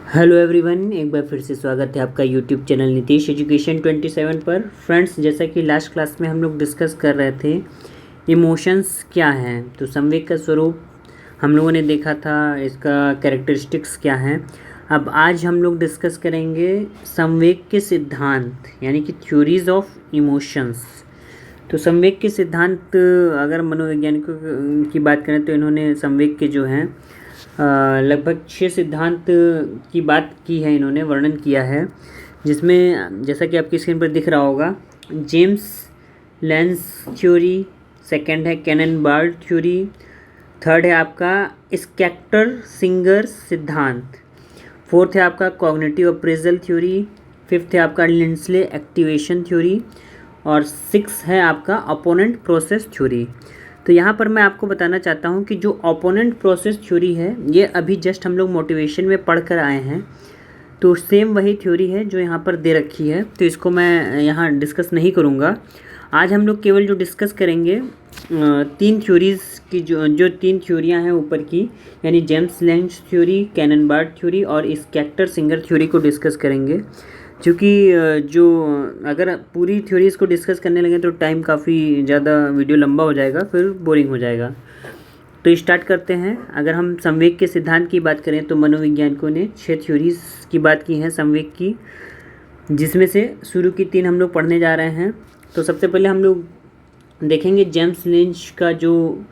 Hello everyone, एक बार फिर से स्वागत है आपका यूट्यूब चैनल नीतीश एजुकेशन 27 पर। फ्रेंड्स, जैसा कि लास्ट क्लास में हम लोग डिस्कस कर रहे थे इमोशंस क्या हैं, तो संवेग का स्वरूप हम लोगों ने देखा था, इसका कैरेक्टरिस्टिक्स क्या हैं। अब आज हम लोग डिस्कस करेंगे संवेग के सिद्धांत यानी कि थ्योरीज ऑफ इमोशंस। तो संवेग के सिद्धांत, अगर मनोवैज्ञानिकों की बात करें तो इन्होंने संवेग के जो हैं लगभग 6 सिद्धांत की बात की है, इन्होंने वर्णन किया है, जिसमें जैसा कि आपकी स्क्रीन पर दिख रहा होगा जेम्स लेंस थ्योरी, सेकंड है कैनन बार्ड थ्योरी, थर्ड है आपका स्कैक्टर सिंगर सिद्धांत, फोर्थ है आपका कॉग्निटिव अप्रेजल थ्योरी, फिफ्थ है आपका लिंडसे एक्टिवेशन थ्योरी और सिक्स है आपका अपोनेंट प्रोसेस थ्योरी। तो यहाँ पर मैं आपको बताना चाहता हूँ कि जो अपोनेंट प्रोसेस थ्योरी है ये अभी जस्ट हम लोग मोटिवेशन में पढ़ कर आए हैं, तो सेम वही थ्योरी है जो यहाँ पर दे रखी है, तो इसको मैं यहाँ डिस्कस नहीं करूँगा। आज हम लोग केवल जो डिस्कस करेंगे तीन थ्योरीज़ की, जो तीन थ्योरियाँ हैं ऊपर की, यानी James Lange theory, Cannon Bard theory और स्कैक्टर सिंगर थ्योरी को डिस्कस करेंगे। क्योंकि जो अगर पूरी थ्योरीज़ को डिस्कस करने लगे तो टाइम काफ़ी ज़्यादा वीडियो लंबा हो जाएगा, फिर बोरिंग हो जाएगा। तो स्टार्ट करते हैं। अगर हम संवेग के सिद्धांत की बात करें तो मनोवैज्ञानिकों ने 6 थ्योरीज़ की बात की है संवेग की, जिसमें से शुरू की 3 हम लोग पढ़ने जा रहे हैं। तो सबसे पहले हम लोग देखेंगे जेम्स लेंस का जो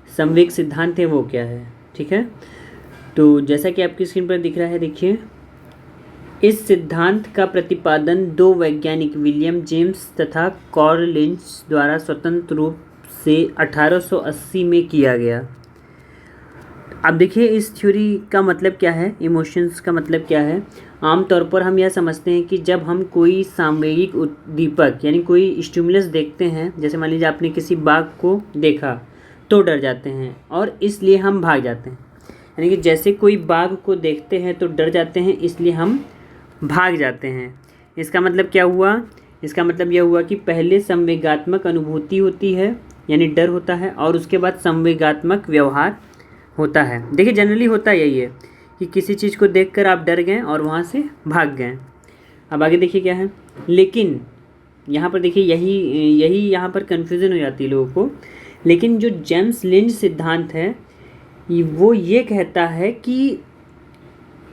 संवेग सिद्धांत है वो क्या है। ठीक है, तो जैसा कि आपकी स्क्रीन पर दिख रहा है, देखिए, इस सिद्धांत का प्रतिपादन 2 वैज्ञानिक विलियम जेम्स तथा कार्ल लिंच द्वारा स्वतंत्र रूप से 1880 में किया गया। अब देखिए इस थ्योरी का मतलब क्या है, इमोशंस का मतलब क्या है। आमतौर पर हम यह समझते हैं कि जब हम कोई सामवेगिक उद्दीपक यानी कोई स्टिमुलस देखते हैं, जैसे मान लीजिए आपने किसी बाघ को देखा तो डर जाते हैं और इसलिए हम भाग जाते हैं। यानी कि जैसे कोई बाघ को देखते हैं तो डर जाते हैं, इसलिए हम भाग जाते हैं। इसका मतलब क्या हुआ? इसका मतलब यह हुआ कि पहले संवेगात्मक अनुभूति होती है यानी डर होता है, और उसके बाद संवेगात्मक व्यवहार होता है। देखिए जनरली होता यही है कि किसी चीज़ को देखकर आप डर गए और वहाँ से भाग गए। अब आगे देखिए क्या है, लेकिन यहाँ पर देखिए यही यहाँ पर कन्फ्यूज़न हो जाती है लोगों को। लेकिन जो जेम्स लेंस सिद्धांत है वो ये कहता है कि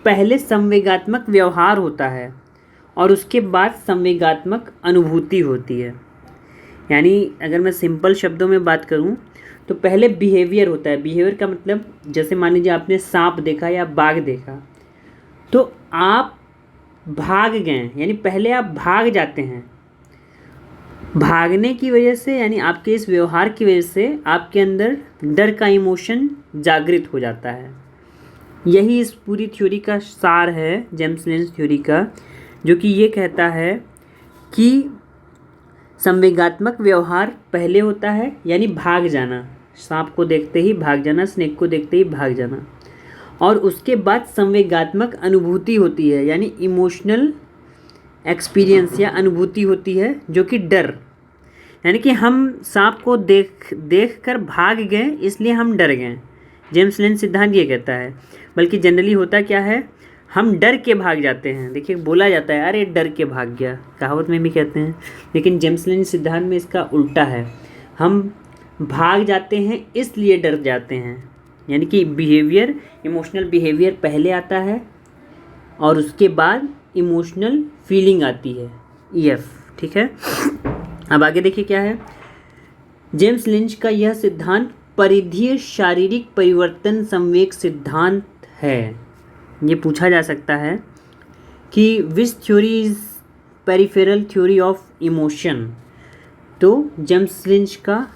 पहले संवेगात्मक व्यवहार होता है और उसके बाद संवेगात्मक अनुभूति होती है। यानी अगर मैं सिंपल शब्दों में बात करूं तो पहले बिहेवियर होता है। बिहेवियर का मतलब, जैसे मान लीजिए आपने सांप देखा या बाघ देखा तो आप भाग गए, यानी पहले आप भाग जाते हैं। भागने की वजह से, यानी आपके इस व्यवहार की वजह से आपके अंदर डर का इमोशन जागृत हो जाता है। यही इस पूरी थ्योरी का सार है, जेम्स लेंस थ्योरी का, जो कि ये कहता है कि संवेगात्मक व्यवहार पहले होता है, यानी भाग जाना, सांप को देखते ही भाग जाना, स्नेक को देखते ही भाग जाना, और उसके बाद संवेगात्मक अनुभूति होती है, यानी इमोशनल एक्सपीरियंस या अनुभूति होती है, जो कि डर, यानी कि हम सांप को देख कर भाग गए इसलिए हम डर गए। जेम्स लेंस सिद्धांत ये कहता है। बल्कि जनरली होता क्या है, हम डर के भाग जाते हैं। देखिए बोला जाता है अरे डर के भाग गया, कहावत में भी कहते हैं, लेकिन जेम्स लेंस सिद्धांत में इसका उल्टा है। हम भाग जाते हैं इसलिए डर जाते हैं, यानी कि बिहेवियर, इमोशनल बिहेवियर पहले आता है और उसके बाद इमोशनल फीलिंग आती है, EF। ठीक है, अब आगे देखिए क्या है। जेम्स लेंस का यह सिद्धांत परिधीय शारीरिक परिवर्तन संवेग सिद्धांत है। ये पूछा जा सकता है कि विच theory is peripheral theory of emotion. तो जेम्स लेंस का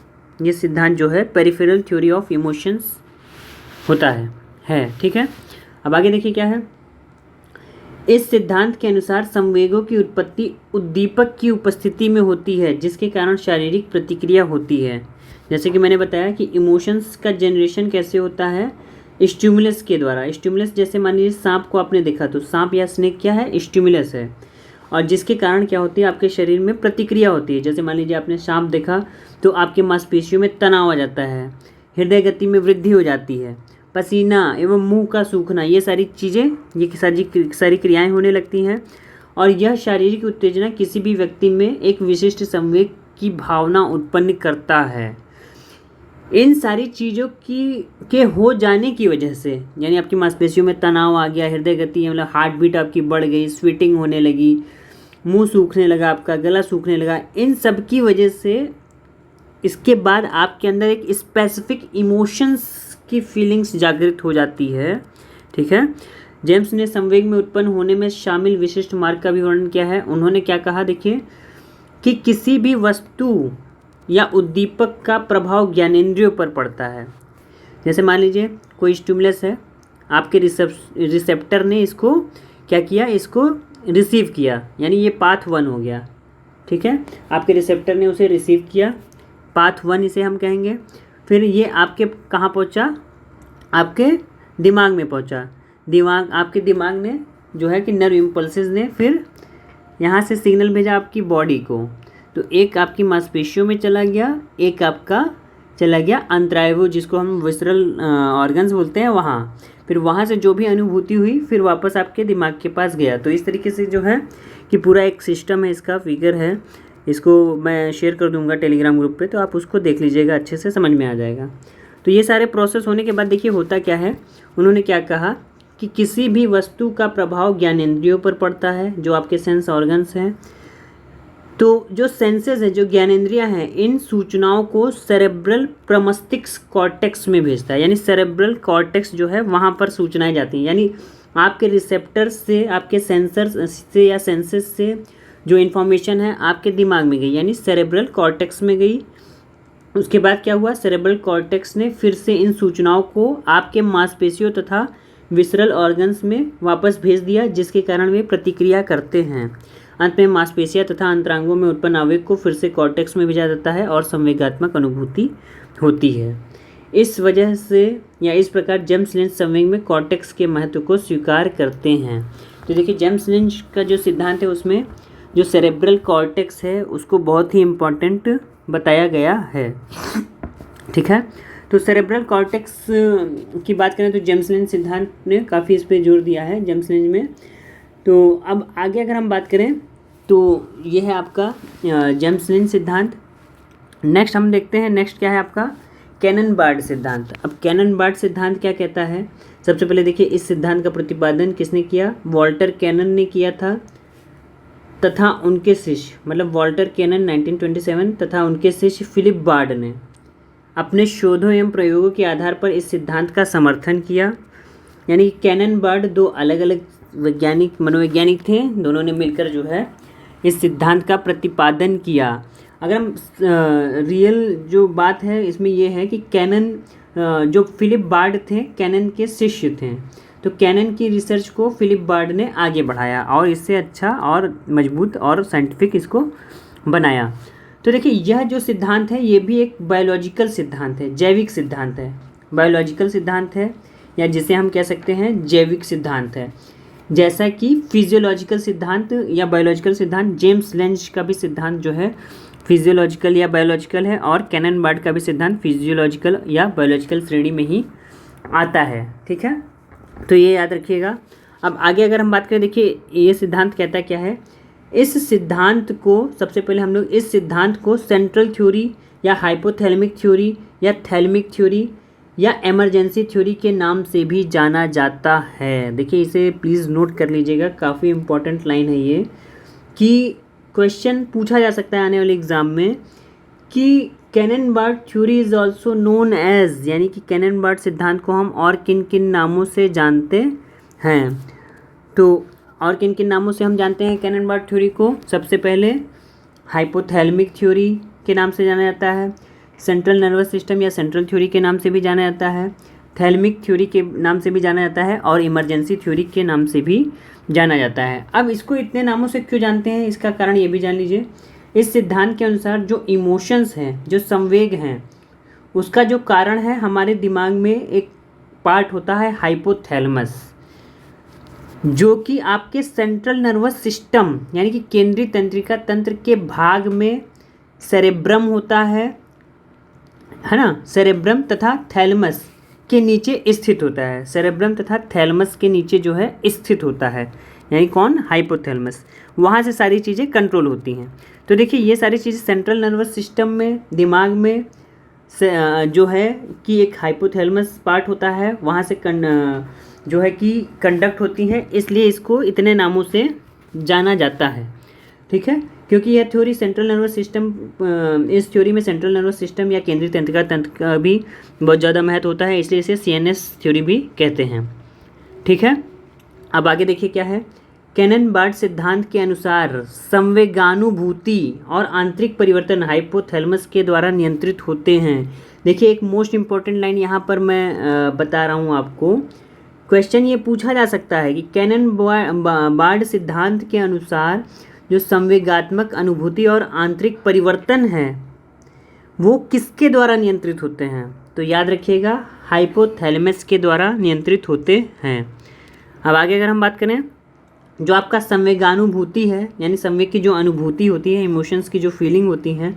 ये सिद्धांत जो है पेरिफेरल थ्योरी ऑफ इमोशंस होता है। ठीक है, अब आगे देखिए क्या है। इस सिद्धांत के अनुसार संवेगों की उत्पत्ति उद्दीपक की उपस्थिति में होती है, जिसके कारण शारीरिक प्रतिक्रिया होती है। जैसे कि मैंने बताया कि इमोशंस का जनरेशन कैसे होता है, स्टिमुलस के द्वारा। स्टिमुलस जैसे मान लीजिए सांप को आपने देखा तो सांप या स्नेक क्या है, स्टिमुलस है, और जिसके कारण क्या होती है, आपके शरीर में प्रतिक्रिया होती है। जैसे मान लीजिए आपने सांप देखा तो आपके मांसपेशियों में तनाव आ जाता है, हृदय गति में वृद्धि हो जाती है, पसीना एवं मुंह का सूखना, ये सारी चीज़ें, ये सारी क्रियाएं होने लगती हैं। और यह शारीरिक उत्तेजना किसी भी व्यक्ति में एक विशिष्ट संवेग की भावना उत्पन्न करता है। इन सारी चीज़ों के हो जाने की वजह से, यानी आपकी मांसपेशियों में तनाव आ गया, हृदय गति मतलब हार्ट बीट आपकी बढ़ गई, स्वेटिंग होने लगी, मुंह सूखने लगा, आपका गला सूखने लगा, इन सब की वजह से इसके बाद आपके अंदर एक स्पेसिफिक इमोशंस की फीलिंग्स जागृत हो जाती है। ठीक है। जेम्स ने संवेग में उत्पन्न होने में शामिल विशिष्ट मार्ग का भी वर्णन किया है। उन्होंने क्या कहा, देखिए, कि किसी भी वस्तु या उद्दीपक का प्रभाव ज्ञानेंद्रियों पर पड़ता है। जैसे मान लीजिए कोई स्टिमुलस है, आपके रिसेप्टर ने इसको क्या किया, इसको रिसीव किया, यानी ये पाथ 1 हो गया। ठीक है, आपके रिसेप्टर ने उसे रिसीव किया, पाथ 1 इसे हम कहेंगे। फिर ये आपके कहाँ पहुँचा, आपके दिमाग में पहुँचा। आपके दिमाग ने जो है कि नर्व इम्पल्सेस ने फिर यहाँ से सिग्नल भेजा आपकी बॉडी को। तो एक आपकी मांसपेशियों में चला गया, एक आपका चला गया अंतरायवु, जिसको हम विसरल ऑर्गन्स बोलते हैं, वहाँ। फिर वहाँ से जो भी अनुभूति हुई फिर वापस आपके दिमाग के पास गया। तो इस तरीके से जो है कि पूरा एक सिस्टम है, इसका फिगर है, इसको मैं शेयर कर दूंगा टेलीग्राम ग्रुप पे, तो आप उसको देख लीजिएगा, अच्छे से समझ में आ जाएगा। तो ये सारे प्रोसेस होने के बाद देखिए होता क्या है, उन्होंने क्या कहा कि किसी भी वस्तु का प्रभाव ज्ञानेंद्रियों पर पड़ता है, जो आपके सेंस ऑर्गन्स हैं। तो जो सेंसेस हैं, जो ज्ञानेंद्रियां हैं, इन सूचनाओं को सेरेब्रल प्रमस्टिक्स कॉर्टेक्स में भेजता है, यानी सेरेब्रल कॉर्टेक्स जो है वहाँ पर सूचनाएं जाती हैं, यानी आपके रिसेप्टर से, आपके सेंसर्स से या सेंसेस से जो इन्फॉर्मेशन है आपके दिमाग में गई, यानी सेरेब्रल कॉर्टेक्स में गई। उसके बाद क्या हुआ, सेरेब्रल कॉर्टेक्स ने फिर से इन सूचनाओं को आपके मांसपेशियों तथा विसरल ऑर्गन्स में वापस भेज दिया, जिसके कारण वे प्रतिक्रिया करते हैं। अंत में मांसपेशियां तथा अंतरांगों में उत्पन्न आवेग को फिर से कॉर्टेक्स में भेजा जाता है और संवेगात्मक अनुभूति होती है। इस वजह से या इस प्रकार जेम्स लिंच संवेग में कॉर्टेक्स के महत्व को स्वीकार करते हैं। तो देखिए जेम्स लिंच का जो सिद्धांत है उसमें जो सेरेब्रल कॉर्टेक्स है उसको बहुत ही इम्पॉर्टेंट बताया गया है। ठीक है, तो सेरेब्रल कॉर्टेक्स की बात करें तो जेम्स लिंच सिद्धांत ने काफ़ी इस पर जोर दिया है जेम्स लिंच में। तो अब आगे अगर हम बात करें तो ये है आपका जेम्स लिंच सिद्धांत। नेक्स्ट हम देखते हैं, नेक्स्ट क्या है आपका कैनन-बार्ड सिद्धांत। अब कैनन-बार्ड सिद्धांत क्या कहता है, सबसे पहले देखिए इस सिद्धांत का प्रतिपादन किसने किया, वॉल्टर कैनन ने किया था तथा उनके शिष्य, मतलब वॉल्टर कैनन 1927 तथा उनके शिष्य फिलिप बार्ड ने अपने शोधों एवं प्रयोगों के आधार पर इस सिद्धांत का समर्थन किया। यानी कैनन-बार्ड दो अलग अलग वैज्ञानिक मनोवैज्ञानिक थे, दोनों ने मिलकर जो है इस सिद्धांत का प्रतिपादन किया। अगर हम रियल जो बात है इसमें यह है कि कैनन जो फिलिप बार्ड थे कैनन के शिष्य थे, तो कैनन की रिसर्च को फिलिप बार्ड ने आगे बढ़ाया और इससे अच्छा और मजबूत और साइंटिफिक इसको बनाया। तो देखिए यह जो सिद्धांत है ये भी एक बायोलॉजिकल सिद्धांत है, जैविक सिद्धांत है, बायोलॉजिकल सिद्धांत है या जिसे हम कह सकते हैं जैविक सिद्धांत है। जैसा कि फिजियोलॉजिकल सिद्धांत या बायोलॉजिकल सिद्धांत, जेम्स लिंच का भी सिद्धांत जो है फिजियोलॉजिकल या बायोलॉजिकल है और कैनन-बार्ड का भी सिद्धांत फिजियोलॉजिकल या बायोलॉजिकल श्रेणी में ही आता है। ठीक है, तो ये याद रखिएगा। अब आगे अगर हम बात करें, देखिए ये सिद्धांत कहता क्या है, इस सिद्धांत को सबसे पहले हम लोग इस सिद्धांत को सेंट्रल थ्योरी या हाइपोथैलेमिक थ्योरी या थैलेमिक थ्योरी या इमरजेंसी थ्योरी के नाम से भी जाना जाता है। देखिए इसे प्लीज़ नोट कर लीजिएगा, काफ़ी इंपॉर्टेंट लाइन है ये, कि क्वेश्चन पूछा जा सकता है आने वाले एग्ज़ाम में कि Cannon Bard theory is also known as, यानी कि कैनन-बार्ड सिद्धांत को हम और किन किन नामों से जानते हैं। तो और किन किन नामों से हम जानते हैं कैनन-बार्ड थ्योरी को, सबसे पहले हाइपोथैलेमिक थ्योरी के नाम से जाना जाता है, सेंट्रल नर्वस सिस्टम या सेंट्रल थ्योरी के नाम से भी जाना जाता है, थैलेमिक थ्योरी के नाम से भी जाना जाता है और इमरजेंसी थ्योरी के नाम से भी जाना जाता है। अब इसको इतने नामों से क्यों जानते हैं, इसका कारण ये भी जान लीजिए। इस सिद्धांत के अनुसार जो इमोशंस हैं, जो संवेग हैं, उसका जो कारण है हमारे दिमाग में एक पार्ट होता है हाइपोथैलेमस, जो कि आपके सेंट्रल नर्वस सिस्टम यानी कि केंद्रीय तंत्रिका तंत्र के भाग में सेरेब्रम होता है ना, सेरेब्रम तथा थैलेमस के नीचे स्थित होता है, सेरेब्रम तथा थैलेमस के नीचे जो है स्थित होता है, यानी कौन, हाइपोथैलेमस। वहाँ से सारी चीज़ें कंट्रोल होती हैं। तो देखिए ये सारी चीज़ें सेंट्रल नर्वस सिस्टम में, दिमाग में से जो है कि एक हाइपोथैलेमस पार्ट होता है, वहाँ से जो है कि कंडक्ट होती हैं, इसलिए इसको इतने नामों से जाना जाता है। ठीक है, क्योंकि यह थ्योरी सेंट्रल नर्वस सिस्टम, इस थ्योरी में सेंट्रल नर्वस सिस्टम या केंद्रीय तंत्रिका तंत्र का भी बहुत ज़्यादा महत्व होता है, इसलिए इसे CNS थ्योरी भी कहते हैं। ठीक है, अब आगे देखिए क्या है। कैनन-बार्ड सिद्धांत के अनुसार संवेगानुभूति और आंतरिक परिवर्तन हाइपोथैलेमस के द्वारा नियंत्रित होते हैं। देखिए एक मोस्ट इम्पॉर्टेंट लाइन यहाँ पर मैं बता रहा हूँ आपको। क्वेश्चन ये पूछा जा सकता है कि कैनन-बार्ड सिद्धांत के अनुसार जो संवेगात्मक अनुभूति और आंतरिक परिवर्तन है वो किसके द्वारा नियंत्रित होते हैं? तो याद रखिएगा, हाइपोथैलेमस के द्वारा नियंत्रित होते हैं। अब आगे अगर हम बात करें, जो आपका संवेगानुभूति है, यानी संवेग की जो अनुभूति होती है, इमोशंस की जो फीलिंग होती है,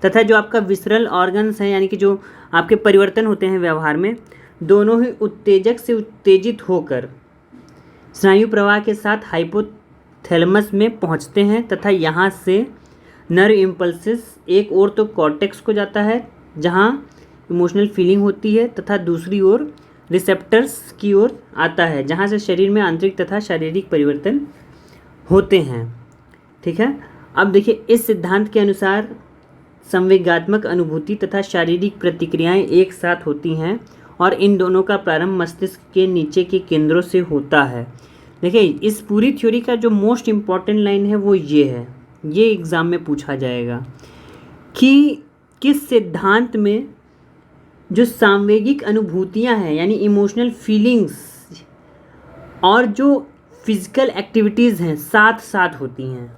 तथा जो आपका विसरल ऑर्गन्स है, यानी कि जो आपके परिवर्तन होते हैं व्यवहार में, दोनों ही उत्तेजक से उत्तेजित होकर स्नायु प्रवाह के साथ हाइपोथैलेमस में पहुंचते हैं, तथा यहाँ से नर्व इम्पल्सेस एक ओर तो कॉर्टेक्स को जाता है जहाँ इमोशनल फीलिंग होती है, तथा दूसरी ओर रिसेप्टर्स की ओर आता है जहाँ से शरीर में आंतरिक तथा शारीरिक परिवर्तन होते हैं। ठीक है, अब देखिए इस सिद्धांत के अनुसार संवेगात्मक अनुभूति तथा शारीरिक प्रतिक्रियाएं एक साथ होती हैं और इन दोनों का प्रारंभ मस्तिष्क के नीचे के केंद्रों से होता है। देखिए इस पूरी थ्योरी का जो मोस्ट इम्पॉर्टेंट लाइन है वो ये है, ये एग्ज़ाम में पूछा जाएगा कि किस सिद्धांत में जो सांवेगिक अनुभूतियां हैं, यानी इमोशनल फीलिंग्स और जो फिजिकल एक्टिविटीज़ हैं साथ साथ होती हैं,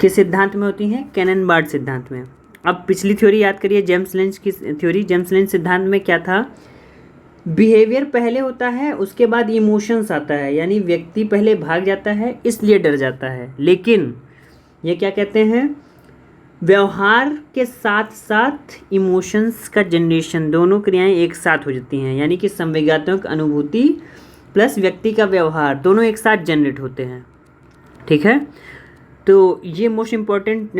किस सिद्धांत में होती हैं? कैनन-बार्ड सिद्धांत में। अब पिछली थ्योरी याद करिए, जेम्स लेंज की थ्योरी। जेम्स लेंज सिद्धांत में क्या था? बिहेवियर पहले होता है, उसके बाद इमोशंस आता है, यानी व्यक्ति पहले भाग जाता है इसलिए डर जाता है, लेकिन ये क्या कहते हैं, व्यवहार के साथ साथ इमोशंस का जनरेशन, दोनों क्रियाएं एक साथ हो जाती हैं, यानी कि संवेगात्मक अनुभूति प्लस व्यक्ति का व्यवहार दोनों एक साथ जनरेट होते हैं। ठीक है, तो ये मोस्ट इम्पॉर्टेंट,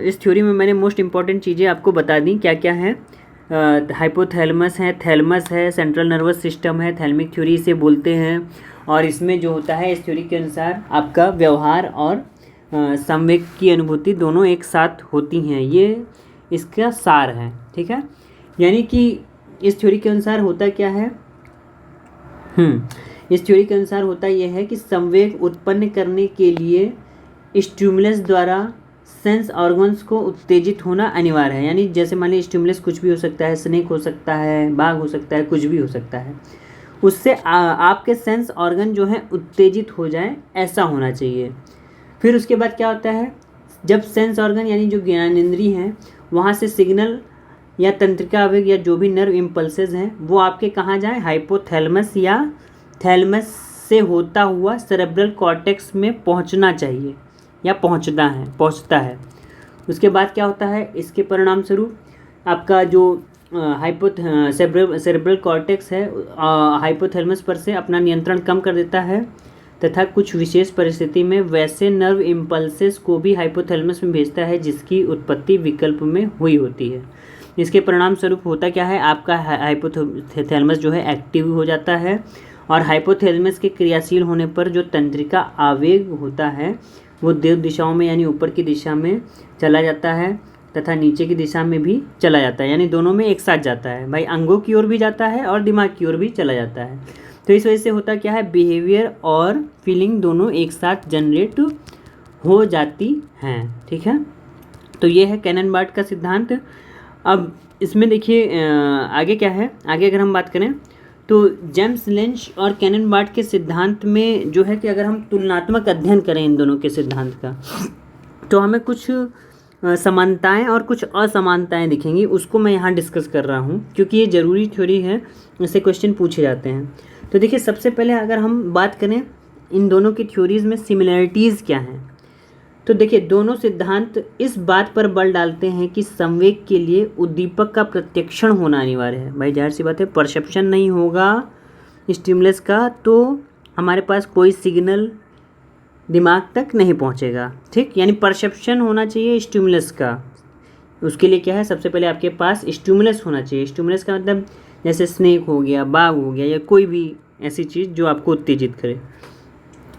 इस थ्योरी में मैंने मोस्ट इम्पॉर्टेंट चीज़ें आपको बता दी क्या क्या है। हाइपोथैलेमस है, थैलेमस है, सेंट्रल नर्वस सिस्टम है, थैलेमिक थ्योरी इसे बोलते हैं, और इसमें जो होता है इस थ्योरी के अनुसार आपका व्यवहार और संवेग की अनुभूति दोनों एक साथ होती हैं, ये इसका सार है। ठीक है, यानी कि इस थ्योरी के अनुसार होता क्या है, इस थ्योरी के अनुसार होता यह है कि संवेग उत्पन्न करने के लिए स्टिमुलस द्वारा सेंस ऑर्गन्स को उत्तेजित होना अनिवार्य है। यानी जैसे मान लीजिए स्टिमुलस कुछ भी हो सकता है, स्नेक हो सकता है, बाघ हो सकता है, कुछ भी हो सकता है, उससे आपके सेंस ऑर्गन जो है उत्तेजित हो जाए, ऐसा होना चाहिए। फिर उसके बाद क्या होता है, जब सेंस ऑर्गन यानी जो ज्ञानेंद्रिय हैं वहाँ से सिग्नल या तंत्रिका आवेग या जो भी नर्व इम्पल्सेस हैं वो आपके कहाँ जाए, हाइपोथैलेमस या थैलेमस से होता हुआ सेरेब्रल कॉर्टेक्स में पहुँचना चाहिए या पहुँचता है। उसके बाद क्या होता है, इसके परिणाम स्वरूप आपका जो सेरेब्रल कॉर्टेक्स है हाइपोथैलेमस पर से अपना नियंत्रण कम कर देता है, तथा कुछ विशेष परिस्थिति में वैसे नर्व इम्पल्सेस को भी हाइपोथैलेमस में भेजता है जिसकी उत्पत्ति विकल्प में हुई होती है। इसके परिणाम स्वरूप होता क्या है, आपका हाइपोथैलेमस जो है एक्टिव हो जाता है, और हाइपोथैलेमस के क्रियाशील होने पर जो तंत्रिका आवेग होता है वो दो दिशाओं में, यानी ऊपर की दिशा में चला जाता है तथा नीचे की दिशा में भी चला जाता है, यानी दोनों में एक साथ जाता है, भाई अंगों की ओर भी जाता है और दिमाग की ओर भी चला जाता है। तो इस वजह से होता क्या है, बिहेवियर और फीलिंग दोनों एक साथ जनरेट हो जाती हैं। ठीक है, तो ये है कैनन-बार्ड का सिद्धांत। अब इसमें देखिए आगे क्या है, आगे अगर हम बात करें तो जेम्स लेंज और कैनन-बार्ड के सिद्धांत में जो है कि अगर हम तुलनात्मक अध्ययन करें इन दोनों के सिद्धांत का, तो हमें कुछ समानताएं और कुछ असमानताएं दिखेंगी, उसको मैं यहाँ डिस्कस कर रहा हूँ क्योंकि ये ज़रूरी थ्योरी है, इससे क्वेश्चन पूछे जाते हैं। तो देखिए सबसे पहले अगर हम बात करें इन दोनों की थ्योरीज़ में सिमिलरिटीज़ क्या हैं, तो देखिए दोनों सिद्धांत इस बात पर बल डालते हैं कि संवेग के लिए उद्दीपक का प्रत्यक्षण होना अनिवार्य है। भाई जाहिर सी बात है, परसेप्शन नहीं होगा स्टिमुलस का तो हमारे पास कोई सिग्नल दिमाग तक नहीं पहुंचेगा। ठीक, यानी परसेप्शन होना चाहिए स्टिमुलस का। उसके लिए क्या है, सबसे पहले आपके पास स्टिमुलस होना चाहिए। स्टिमुलस का मतलब जैसे स्नेक हो गया, बाघ हो गया, या कोई भी ऐसी चीज़ जो आपको उत्तेजित करे।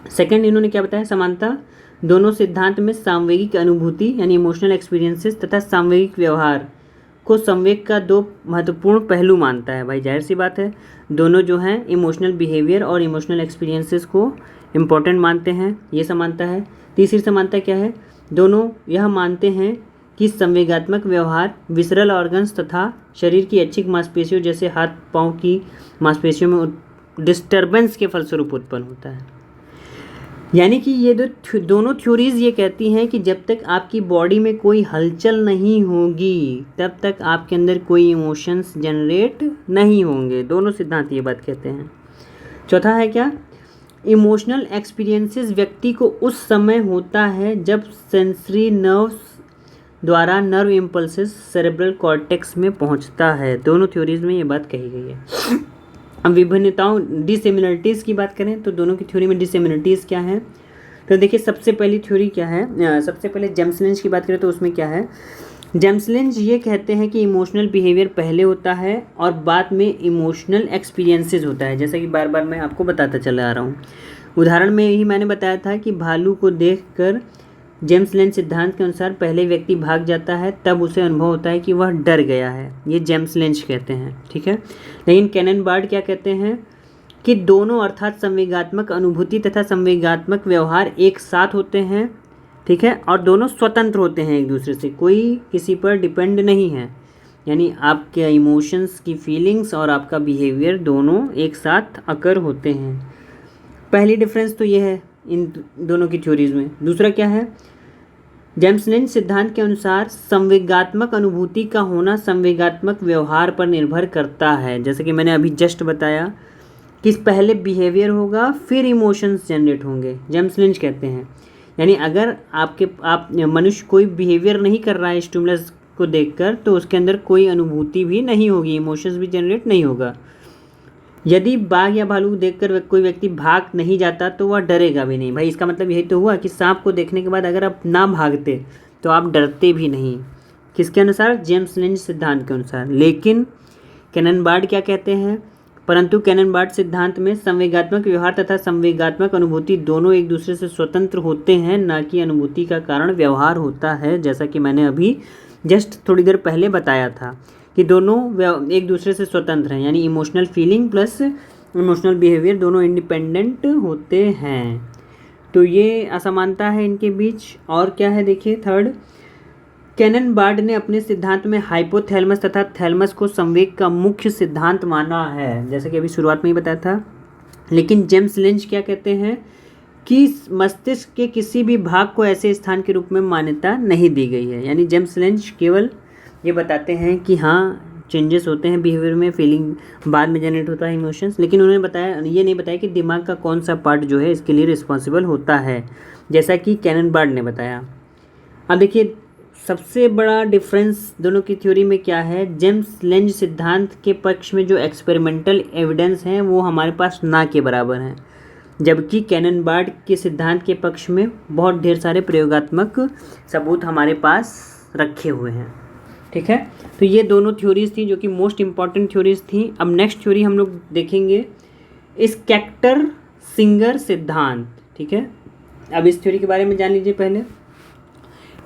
सेकंड इन्होंने क्या बताया, समानता दोनों सिद्धांत में सामवेगिक अनुभूति यानी इमोशनल एक्सपीरियंसेस तथा सामवेगिक व्यवहार को संवेग का दो महत्वपूर्ण पहलू मानता है। भाई जाहिर सी बात है, दोनों जो हैं इमोशनल बिहेवियर और इमोशनल एक्सपीरियंसेस को इम्पोर्टेंट मानते हैं, ये समानता है। तीसरी समानता क्या है, दोनों यह मानते हैं कि संवेगात्मक व्यवहार विसरल ऑर्गन्स तथा शरीर की ऐच्छिक मांसपेशियों जैसे हाथ पांव की मांसपेशियों में डिस्टर्बेंस के फलस्वरूप उत्पन्न होता है। यानी कि ये दोनों थ्योरीज ये कहती हैं कि जब तक आपकी बॉडी में कोई हलचल नहीं होगी तब तक आपके अंदर कोई इमोशंस जनरेट नहीं होंगे। दोनों सिद्धांत ये बात कहते हैं। चौथा है क्या, इमोशनल एक्सपीरियंसेस व्यक्ति को उस समय होता है जब सेंसरी नर्व्स द्वारा नर्व इम्पल्सेस सेरेब्रल कॉर्टेक्स में पहुंचता है। दोनों थ्योरीज में ये बात कही गई है। अब विभिन्नताओं डिसिमिलरिटीज़ की बात करें तो दोनों की थ्योरी में डिसिमिलरिटीज़ क्या है, तो देखिए सबसे पहली थ्योरी क्या है, सबसे पहले जेम्स लिंच की बात करें तो उसमें क्या है, जेम्स लिंच ये कहते हैं कि इमोशनल बिहेवियर पहले होता है और बाद में इमोशनल एक्सपीरियंसेस होता है। जैसा कि बार बार मैं आपको बताता चला आ रहा हूँ। उदाहरण में ही मैंने बताया था कि भालू को देखकर जेम्स लिंच सिद्धांत के अनुसार पहले व्यक्ति भाग जाता है तब उसे अनुभव होता है कि वह डर गया है, ये जेम्स लिंच कहते हैं। ठीक है, लेकिन कैनन बार्ड क्या कहते हैं कि दोनों अर्थात संवेगात्मक अनुभूति तथा संवेगात्मक व्यवहार एक साथ होते हैं। ठीक है, और दोनों स्वतंत्र होते हैं एक दूसरे से, कोई किसी पर डिपेंड नहीं है। यानी आपके इमोशंस की फीलिंग्स और आपका बिहेवियर दोनों एक साथ अकर होते हैं। पहली डिफरेंस तो ये है इन दोनों की थ्योरीज में। दूसरा क्या है, जेम्स लिंच सिद्धांत के अनुसार संवेगात्मक अनुभूति का होना संवेगात्मक व्यवहार पर निर्भर करता है। जैसे कि मैंने अभी जस्ट बताया कि पहले बिहेवियर होगा फिर इमोशंस जनरेट होंगे, जेम्स लिंच कहते हैं। यानी अगर आप मनुष्य कोई बिहेवियर नहीं कर रहा है स्टिमुलस को देखकर तो उसके अंदर कोई अनुभूति भी नहीं होगी, इमोशंस भी जनरेट नहीं होगा। यदि बाघ या भालू देखकर कोई व्यक्ति भाग नहीं जाता तो वह डरेगा भी नहीं। भाई इसका मतलब यही तो हुआ कि सांप को देखने के बाद अगर आप ना भागते तो आप डरते भी नहीं। किसके अनुसार, जेम्स लिंच सिद्धांत के अनुसार। लेकिन कैनन बार्ड क्या कहते हैं, परंतु कैनन बार्ड सिद्धांत में संवेगात्मक व्यवहार तथा संवेगात्मक अनुभूति दोनों एक दूसरे से स्वतंत्र होते हैं, ना कि अनुभूति का कारण व्यवहार होता है। जैसा कि मैंने अभी जस्ट थोड़ी देर पहले बताया था कि दोनों एक दूसरे से स्वतंत्र हैं, यानी emotional feeling plus emotional behaviour दोनों इंडिपेंडेंट होते हैं। तो ये असमानता है इनके बीच। और क्या है देखिए, थर्ड, कैनन बार्ड ने अपने सिद्धांत में हाइपोथैलेमस तथा थैलेमस को संवेग का मुख्य सिद्धांत माना है, जैसे कि अभी शुरुआत में ही बताया था। लेकिन जेम्स लिंच क्या कहते हैं कि मस्तिष्क के किसी भी भाग को ऐसे स्थान के रूप में मान्यता नहीं दी गई है। यानी जेम्स लिंच केवल ये बताते हैं कि हाँ चेंजेस होते हैं बिहेवियर में, फीलिंग बाद में जनरेट होता है इमोशंस, लेकिन उन्होंने बताया ये नहीं बताया कि दिमाग का कौन सा पार्ट जो है इसके लिए रिस्पॉन्सिबल होता है, जैसा कि कैनन बार्ड ने बताया। अब देखिए सबसे बड़ा डिफरेंस दोनों की थ्योरी में क्या है, जेम्स लिंच सिद्धांत के पक्ष में जो एक्सपेरिमेंटल एविडेंस हैं वो हमारे पास ना के बराबर हैं, जबकि कैनन बार्ड के सिद्धांत के पक्ष में बहुत ढेर सारे प्रयोगात्मक सबूत हमारे पास रखे हुए हैं। ठीक है, तो ये दोनों थ्योरीज थी जो कि मोस्ट इम्पॉर्टेंट थ्योरीज थी। अब नेक्स्ट थ्योरी हम लोग देखेंगे स्कैक्टर सिंगर सिद्धांत। ठीक है, अब इस थ्योरी के बारे में जान लीजिए पहले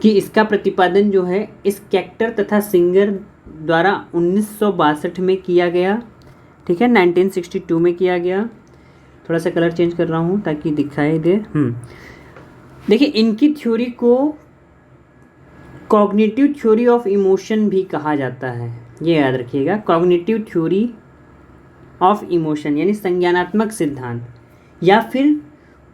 कि इसका प्रतिपादन जो है स्कैक्टर तथा सिंगर द्वारा 1962 में किया गया। ठीक है, 1962 में किया गया। थोड़ा सा कलर चेंज कर रहा हूँ ताकि दिखाई दे। देखिए इनकी थ्योरी को कॉग्निटिव थ्योरी ऑफ इमोशन भी कहा जाता है, ये याद रखिएगा। कॉग्निटिव थ्योरी ऑफ इमोशन यानी संज्ञानात्मक सिद्धांत, या फिर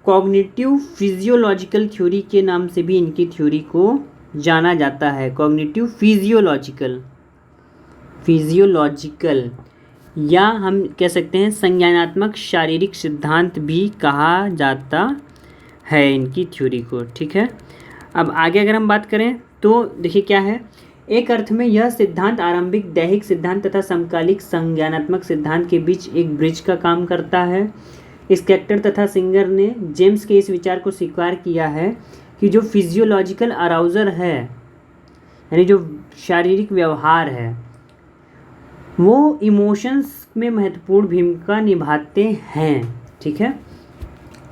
कॉग्निटिव फिजियोलॉजिकल थ्योरी के नाम से भी इनकी थ्योरी को जाना जाता है। कॉग्निटिव फिजियोलॉजिकल या हम कह सकते हैं संज्ञानात्मक शारीरिक सिद्धांत भी कहा जाता है इनकी थ्योरी को। ठीक है, अब आगे अगर हम बात करें तो देखिए क्या है, एक अर्थ में यह सिद्धांत आरंभिक दैहिक सिद्धांत तथा समकालिक संज्ञानात्मक सिद्धांत के बीच एक ब्रिज का काम करता है। स्केक्टर तथा सिंगर ने जेम्स के इस विचार को स्वीकार किया है कि जो फिजियोलॉजिकल अराउजर है, यानी जो शारीरिक व्यवहार है, वो इमोशंस में महत्वपूर्ण भूमिका निभाते हैं। ठीक है,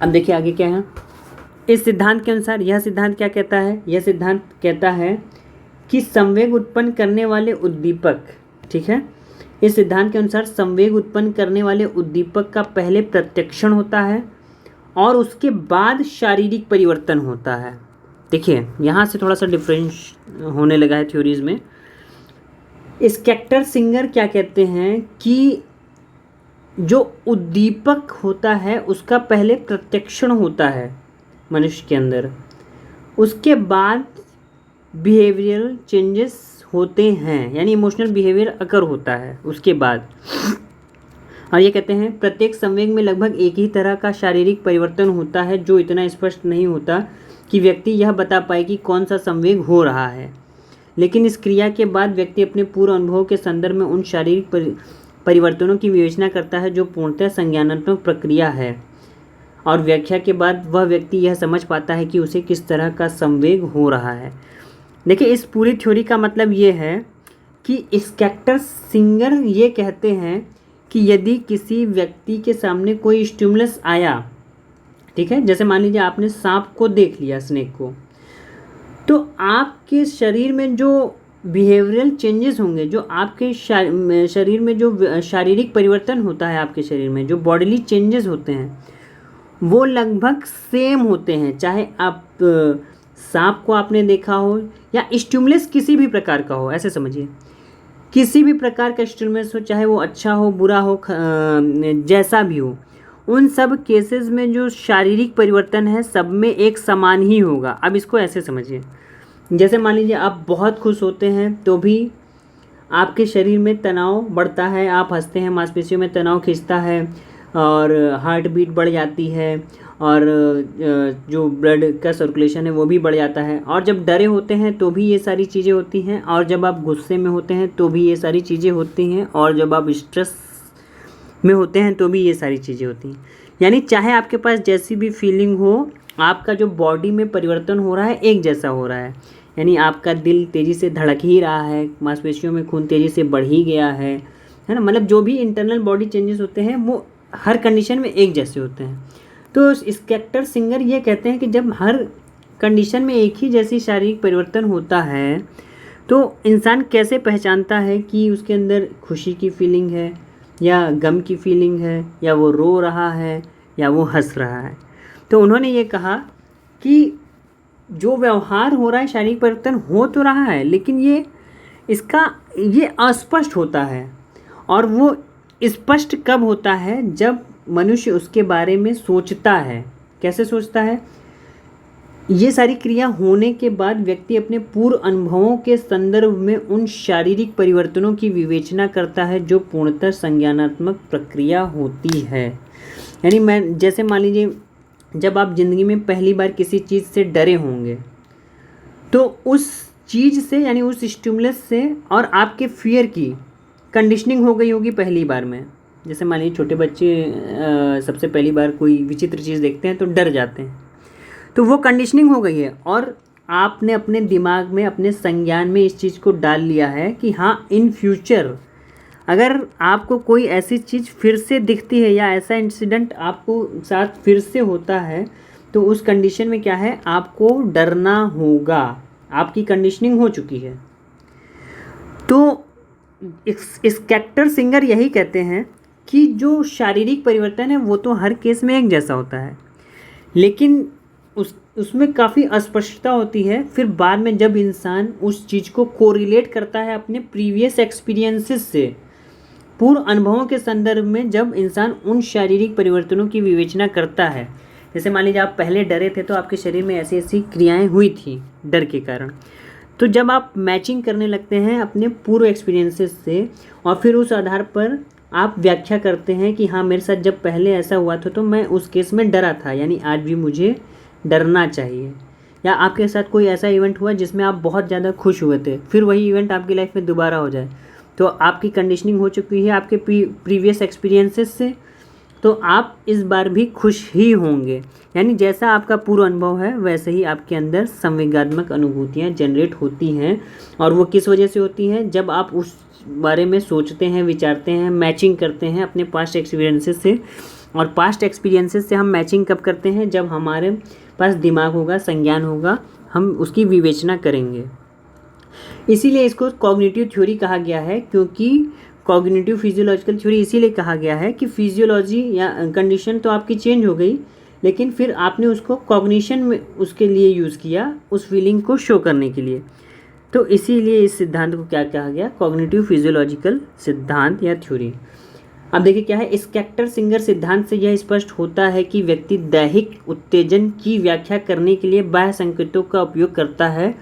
अब देखिए आगे क्या है। इस सिद्धांत के अनुसार यह सिद्धांत क्या कहता है, यह सिद्धांत कहता है कि संवेग उत्पन्न करने वाले उद्दीपक, ठीक है, इस सिद्धांत के अनुसार संवेग उत्पन्न करने वाले उद्दीपक का पहले प्रत्यक्षण होता है और उसके बाद शारीरिक परिवर्तन होता है। देखिए यहाँ से थोड़ा सा डिफरेंस होने लगा है थ्योरीज में। स्केक्टर सिंगर क्या कहते हैं कि जो उद्दीपक होता है उसका पहले प्रत्यक्षण होता है मनुष्य के अंदर, उसके बाद बिहेवियरल चेंजेस होते हैं, यानी इमोशनल बिहेवियर अकर होता है उसके बाद। और ये कहते हैं प्रत्येक संवेग में लगभग एक ही तरह का शारीरिक परिवर्तन होता है जो इतना स्पष्ट नहीं होता कि व्यक्ति यह बता पाए कि कौन सा संवेग हो रहा है, लेकिन इस क्रिया के बाद व्यक्ति अपने पूर्व अनुभव के संदर्भ में उन शारीरिक परिवर्तनों की विवेचना करता है जो पूर्णतः संज्ञानात्मक प्रक्रिया है, और व्याख्या के बाद वह व्यक्ति यह समझ पाता है कि उसे किस तरह का संवेग हो रहा है। देखिए इस पूरी थ्योरी का मतलब ये है कि स्केक्टर सिंगर ये कहते हैं कि यदि किसी व्यक्ति के सामने कोई स्टिमुलस आया, ठीक है, जैसे मान लीजिए आपने सांप को देख लिया, स्नेक को, तो आपके शरीर में जो बिहेवियरल चेंजेस होंगे, जो आपके शरीर में जो शारीरिक परिवर्तन होता है, आपके शरीर में जो बॉडीली चेंजेस होते हैं वो लगभग सेम होते हैं, चाहे आप सांप को आपने देखा हो या स्टिमुलस किसी भी प्रकार का हो। ऐसे समझिए, किसी भी प्रकार का स्टिमुलस हो, चाहे वो अच्छा हो बुरा हो, जैसा भी हो, उन सब केसेस में जो शारीरिक परिवर्तन है सब में एक समान ही होगा। अब इसको ऐसे समझिए, जैसे मान लीजिए आप बहुत खुश होते हैं तो भी आपके शरीर में तनाव बढ़ता है, आप हंसते हैं मांसपेशियों में तनाव खींचता है और हार्ट बीट बढ़ जाती है और जो ब्लड का सर्कुलेशन है वो भी बढ़ जाता है। और जब डरे होते हैं तो भी ये सारी चीज़ें होती हैं, और जब आप गुस्से में होते हैं तो भी ये सारी चीज़ें होती हैं, और जब आप स्ट्रेस में होते हैं तो भी ये सारी चीज़ें होती हैं। यानी चाहे आपके पास जैसी भी फीलिंग हो, आपका जो बॉडी में परिवर्तन हो रहा है एक जैसा हो रहा है। यानी आपका दिल तेज़ी से धड़क ही रहा है, मांसपेशियों में खून तेज़ी से बढ़ ही गया है ना, मतलब जो भी इंटरनल बॉडी चेंजेस होते हैं वो हर कंडीशन में एक जैसे होते हैं। तो स्केक्टर सिंगर ये कहते हैं कि जब हर कंडीशन में एक ही जैसी शारीरिक परिवर्तन होता है तो इंसान कैसे पहचानता है कि उसके अंदर खुशी की फीलिंग है या गम की फीलिंग है, या वो रो रहा है या वो हंस रहा है। तो उन्होंने ये कहा कि जो व्यवहार हो रहा है, शारीरिक परिवर्तन हो तो रहा है, लेकिन ये अस्पष्ट होता है, और वो स्पष्ट कब होता है, जब मनुष्य उसके बारे में सोचता है। कैसे सोचता है? ये सारी क्रिया होने के बाद व्यक्ति अपने पूर्व अनुभवों के संदर्भ में उन शारीरिक परिवर्तनों की विवेचना करता है जो पूर्णतः संज्ञानात्मक प्रक्रिया होती है। यानी जैसे मान लीजिए जब आप ज़िंदगी में पहली बार किसी चीज़ से डरे होंगे तो उस चीज़ से, यानी उस स्टिमुलस से और आपके फियर की कंडीशनिंग हो गई होगी पहली बार में। जैसे मान लीजिए छोटे बच्चे सबसे पहली बार कोई विचित्र चीज़ देखते हैं तो डर जाते हैं, तो वो कंडीशनिंग हो गई है और आपने अपने दिमाग में, अपने संज्ञान में इस चीज़ को डाल लिया है कि हाँ, इन फ्यूचर अगर आपको कोई ऐसी चीज़ फिर से दिखती है या ऐसा इंसिडेंट आपको साथ फिर से होता है तो उस कंडीशन में क्या है, आपको डरना होगा। आपकी कंडीशनिंग हो चुकी है। तो स्केक्टर सिंगर यही कहते हैं कि जो शारीरिक परिवर्तन है वो तो हर केस में एक जैसा होता है, लेकिन उसमें काफ़ी अस्पष्टता होती है। फिर बाद में जब इंसान उस चीज़ को कोरिलेट करता है अपने प्रीवियस एक्सपीरियंसेस से, पूर्व अनुभवों के संदर्भ में, जब इंसान उन शारीरिक परिवर्तनों की विवेचना करता है, जैसे मान लीजिए आप पहले डरे थे तो आपके शरीर में ऐसी ऐसी क्रियाएं हुई थी डर के कारण, तो जब आप मैचिंग करने लगते हैं अपने पूर्व एक्सपीरियंसेस से और फिर उस आधार पर आप व्याख्या करते हैं कि हाँ, मेरे साथ जब पहले ऐसा हुआ था तो मैं उस केस में डरा था, यानी आज भी मुझे डरना चाहिए। या आपके साथ कोई ऐसा इवेंट हुआ जिसमें आप बहुत ज़्यादा खुश हुए थे, फिर वही इवेंट आपकी लाइफ में दोबारा हो जाए, तो आपकी कंडीशनिंग हो चुकी है आपके प्रीवियस एक्सपीरियंसेस से, तो आप इस बार भी खुश ही होंगे। यानी जैसा आपका पूर्व अनुभव है वैसे ही आपके अंदर संवेगात्मक अनुभूतियाँ जनरेट होती हैं। और वो किस वजह से होती हैं? जब आप उस बारे में सोचते हैं, विचारते हैं, मैचिंग करते हैं अपने पास्ट एक्सपीरियंसेस से। और पास्ट एक्सपीरियंसेस से हम मैचिंग कब करते हैं? जब हमारे पास दिमाग होगा, संज्ञान होगा, हम उसकी विवेचना करेंगे। इसीलिए इसको कॉग्निटिव थ्योरी कहा गया है, क्योंकि कॉग्निटिव फिजियोलॉजिकल थ्योरी इसीलिए कहा गया है कि फिजियोलॉजी या कंडीशन तो आपकी चेंज हो गई, लेकिन फिर आपने उसको कॉग्निशन में उसके लिए यूज़ किया, उस फीलिंग को शो करने के लिए। तो इसीलिए इस सिद्धांत को क्या कहा गया? कॉग्निटिव फिजियोलॉजिकल सिद्धांत या थ्योरी। अब देखिए क्या है, स्कैक्टर सिंगर सिद्धांत से यह स्पष्ट होता है कि व्यक्ति दैहिक उत्तेजन की व्याख्या करने के लिए बाह्य संकेतों का उपयोग करता है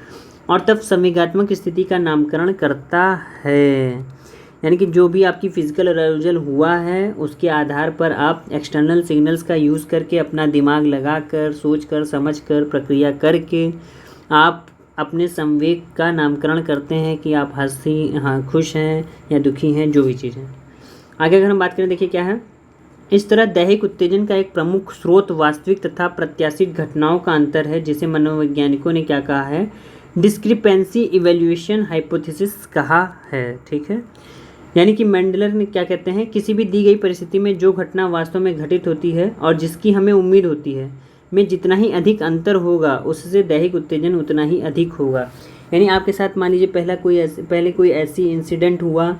और तब संवेगात्मक स्थिति का नामकरण करता है। यानी कि जो भी आपकी फिजिकल अराउजल हुआ है उसके आधार पर आप एक्सटर्नल सिग्नल्स का यूज़ करके, अपना दिमाग लगाकर, सोचकर, समझकर, प्रक्रिया करके आप अपने संवेग का नामकरण करते हैं कि आप खुश हैं या दुखी हैं, जो भी चीज़ है। आगे अगर हम बात करें, देखिए क्या है, इस तरह दैहिक उत्तेजन का एक प्रमुख स्रोत वास्तविक तथा प्रत्याशित घटनाओं का अंतर है, जिसे मनोवैज्ञानिकों ने क्या कहा है? डिस्क्रिपेंसी इवैल्यूएशन हाइपोथेसिस कहा है। ठीक है, यानी कि मेंडलर ने क्या कहते हैं, किसी भी दी गई परिस्थिति में जो घटना वास्तव में घटित होती है और जिसकी हमें उम्मीद होती है में जितना ही अधिक अंतर होगा, उससे दैहिक उत्तेजन उतना ही अधिक होगा। यानी आपके साथ मान लीजिए पहले कोई ऐसी इंसिडेंट हुआ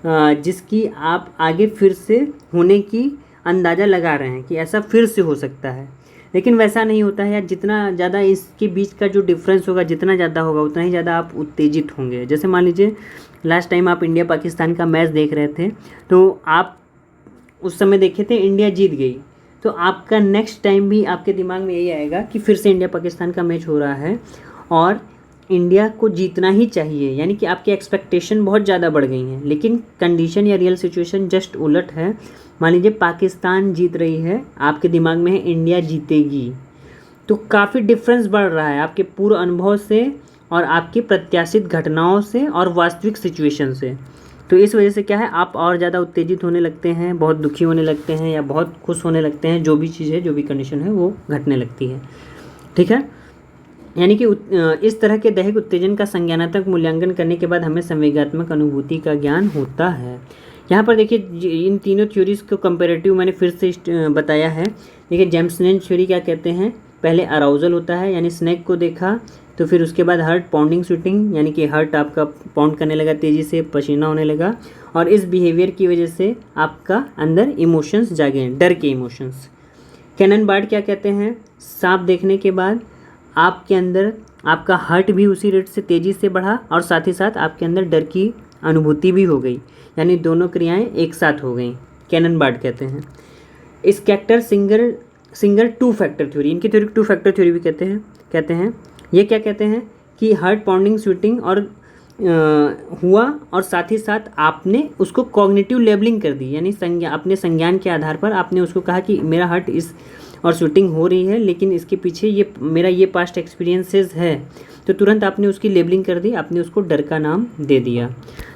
जिसकी आप आगे फिर से होने की अंदाज़ा लगा रहे हैं कि ऐसा फिर से हो सकता है, लेकिन वैसा नहीं होता है। या जितना ज़्यादा इसके बीच का जो डिफरेंस होगा, जितना ज़्यादा होगा उतना ही ज़्यादा आप उत्तेजित होंगे। जैसे मान लीजिए लास्ट टाइम आप इंडिया पाकिस्तान का मैच देख रहे थे, तो आप उस समय देखे थे इंडिया जीत गई, तो आपका नेक्स्ट टाइम भी आपके दिमाग में यही आएगा कि फिर से इंडिया पाकिस्तान का मैच हो रहा है और इंडिया को जीतना ही चाहिए। यानी कि आपकी एक्सपेक्टेशन बहुत ज़्यादा बढ़ गई हैं, लेकिन कंडीशन या रियल सिचुएशन जस्ट उलट है। मान लीजिए पाकिस्तान जीत रही है, आपके दिमाग में है इंडिया जीतेगी, तो काफ़ी डिफरेंस बढ़ रहा है आपके पूर्व अनुभव से और आपकी प्रत्याशित घटनाओं से और वास्तविक सिचुएशन से। तो इस वजह से क्या है, आप और ज़्यादा उत्तेजित होने लगते हैं, बहुत दुखी होने लगते हैं या बहुत खुश होने लगते हैं, जो भी चीज़ है, जो भी कंडीशन है वो घटने लगती है। ठीक है, यानी कि इस तरह के दैहिक उत्तेजन का संज्ञानात्मक मूल्यांकन करने के बाद हमें संवेगात्मक अनुभूति का ज्ञान होता है। यहाँ पर देखिए इन तीनों थ्योरीज़ को कंपैरेटिव मैंने फिर से बताया है। देखिए जेम्स लेंज थ्योरी क्या कहते हैं, पहले अराउजल होता है, यानी स्नैक को देखा, तो फिर उसके बाद हार्ट पाउंडिंग स्वेटिंग, यानी कि हार्ट आपका पाउंड करने लगा, तेज़ी से पसीना होने लगा, और इस बिहेवियर की वजह से आपका अंदर इमोशंस जागे, डर के इमोशंस। कैनन बार्ड क्या कहते हैं, सांप देखने के बाद आपके अंदर आपका हार्ट भी उसी रेट से तेज़ी से बढ़ा और साथ ही साथ आपके अंदर डर की अनुभूति भी हो गई, यानी दोनों क्रियाएं एक साथ हो गई, कैनन बार्ड कहते हैं। Scatter singer two factor theory, इनकी थ्योरी टू फैक्टर थ्योरी भी कहते हैं। ये क्या कहते हैं कि हार्ट पाउंडिंग स्वेटिंग और हुआ और साथ ही साथ आपने उसको कॉग्निटिव लेबलिंग कर दी, यानी अपने संज्ञान के आधार पर आपने उसको कहा कि मेरा हार्ट इस और शूटिंग हो रही है, लेकिन इसके पीछे मेरा ये पास्ट एक्सपीरियंसेस है, तो तुरंत आपने उसकी लेबलिंग कर दी, आपने उसको डर का नाम दे दिया।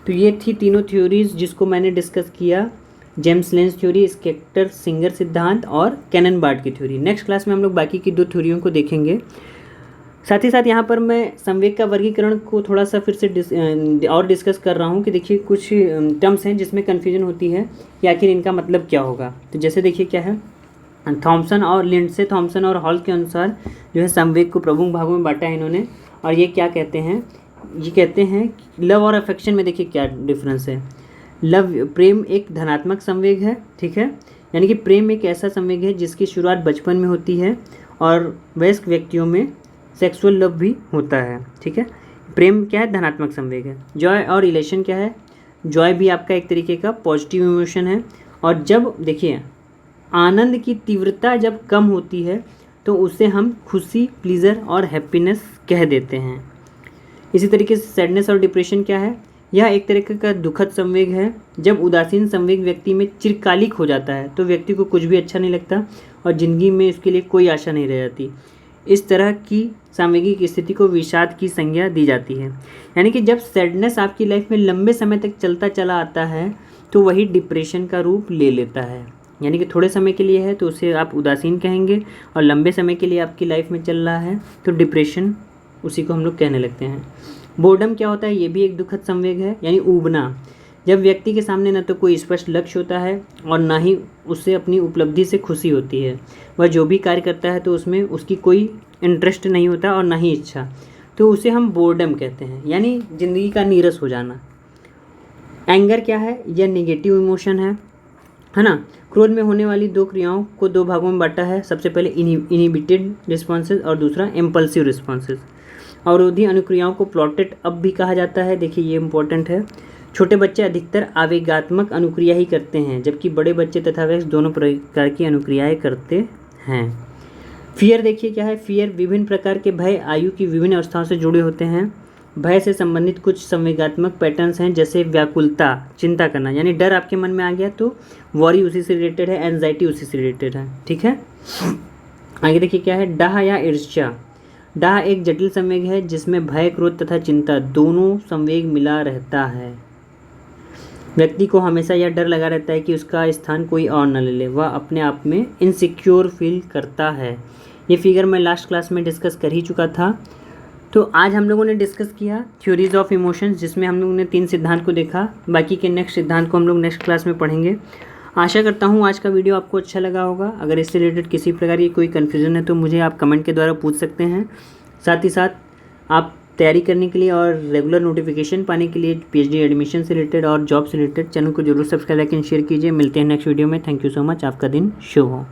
तो ये थी तीनों थ्योरीज जिसको मैंने डिस्कस किया, James length theory, scatter singer सिद्धांत और कैनन बार्ड की थ्योरी। नेक्स्ट क्लास में हम लोग बाकी की दो थ्योरियों को देखेंगे। साथ ही साथ यहाँ पर मैं संवेग का वर्गीकरण को थोड़ा सा फिर से डिस्कस कर रहा हूँ कि देखिए कुछ टर्म्स हैं जिसमें कन्फ्यूजन होती है कि आखिर इनका मतलब क्या होगा। तो जैसे देखिए क्या है, थॉमसन और लिंडसे, थॉमसन और हॉल के अनुसार जो है संवेग को प्रमुख भागों में बांटा है इन्होंने, और ये क्या कहते हैं, ये कहते हैं लव और अफेक्शन में देखिए क्या डिफरेंस है। प्रेम एक धनात्मक संवेग है, ठीक है, यानी कि प्रेम एक ऐसा संवेग है जिसकी शुरुआत बचपन में होती है और वयस्क व्यक्तियों में सेक्सुअल लव भी होता है, ठीक है। प्रेम क्या है, धनात्मक संवेग है। जॉय और इलेशन क्या है, जॉय भी आपका एक तरीके का पॉजिटिव इमोशन है, और जब देखिए आनंद की तीव्रता जब कम होती है तो उसे हम खुशी, प्लीज़र और हैप्पीनेस कह देते हैं। इसी तरीके से सैडनेस और डिप्रेशन क्या है, यह एक तरीके का दुखद संवेग है। जब उदासीन संवेग व्यक्ति में चिरकालिक हो जाता है तो व्यक्ति को कुछ भी अच्छा नहीं लगता और ज़िंदगी में इसके लिए कोई आशा नहीं रह जाती। इस तरह की सामयिक स्थिति को विषाद की संज्ञा दी जाती है। यानी कि जब सैडनेस आपकी लाइफ में लंबे समय तक चलता चला आता है तो वही डिप्रेशन का रूप ले लेता है। यानी कि थोड़े समय के लिए है तो उसे आप उदासीन कहेंगे, और लंबे समय के लिए आपकी लाइफ में चल रहा है तो डिप्रेशन उसी को हम लोग कहने लगते हैं। बोर्डम क्या होता है? ये भी एक दुखद संवेग है, यानी ऊबना। जब व्यक्ति के सामने न तो कोई स्पष्ट लक्ष्य होता है और ना ही उसे अपनी उपलब्धि से खुशी होती है, वह जो भी कार्य करता है तो उसमें उसकी कोई इंटरेस्ट नहीं होता और ना ही इच्छा, तो उसे हम बोर्डम कहते हैं, यानी ज़िंदगी का नीरस हो जाना। एंगर क्या है? यह नेगेटिव इमोशन है ना। क्रोध में होने वाली दो क्रियाओं को दो भागों में बांटा है। सबसे पहले इनहिबिटेड रिस्पॉन्सेज और दूसरा इम्पल्सिव रिस्पॉन्सेज। अवरोधी अनुक्रियाओं को प्लॉटेड अप भी कहा जाता है। देखिए ये इंपॉर्टेंट है। छोटे बच्चे अधिकतर आवेगात्मक अनुक्रिया ही करते हैं, जबकि बड़े बच्चे तथा वयस्क दोनों प्रकार की अनुक्रियाएं करते हैं। फियर देखिए क्या है? फियर विभिन्न प्रकार के भय आयु की विभिन्न अवस्थाओं से जुड़े होते हैं। भय से संबंधित कुछ संवेगात्मक पैटर्न्स हैं, जैसे व्याकुलता, चिंता करना, यानी डर आपके मन में आ गया तो वॉरी उसी से रिलेटेड है, एंजाइटी उसी से रिलेटेड है। ठीक है, आगे देखिए क्या है? डाह या ईर्ष्या। डाह एक जटिल संवेग है जिसमें भय, क्रोध तथा चिंता दोनों संवेग मिला रहता है। व्यक्ति को हमेशा यह डर लगा रहता है कि उसका स्थान कोई और न ले ले, वह अपने आप में इनसिक्योर फील करता है। ये फिगर मैं लास्ट क्लास में डिस्कस कर ही चुका था। तो आज हम लोगों ने डिस्कस किया थ्योरीज ऑफ इमोशंस, जिसमें हम लोगों ने 3 सिद्धांत को देखा। बाकी के नेक्स्ट सिद्धांत को हम लोग नेक्स्ट क्लास में पढ़ेंगे। आशा करता हूँ आज का वीडियो आपको अच्छा लगा होगा। अगर इससे रिलेटेड किसी प्रकार की कोई कन्फ्यूज़न है तो मुझे आप कमेंट के द्वारा पूछ सकते हैं। साथ ही साथ आप तैयारी करने के लिए और रेगुलर नोटिफिकेशन पाने के लिए PhD एडमिशन से रिलेटेड और जॉब से रिलेटेड चैनल को जरूर सब्सक्राइब लाइक एंड शेयर कीजिए। मिलते हैं नेक्स्ट वीडियो में। Thank you so much. आपका दिन शुभ हो।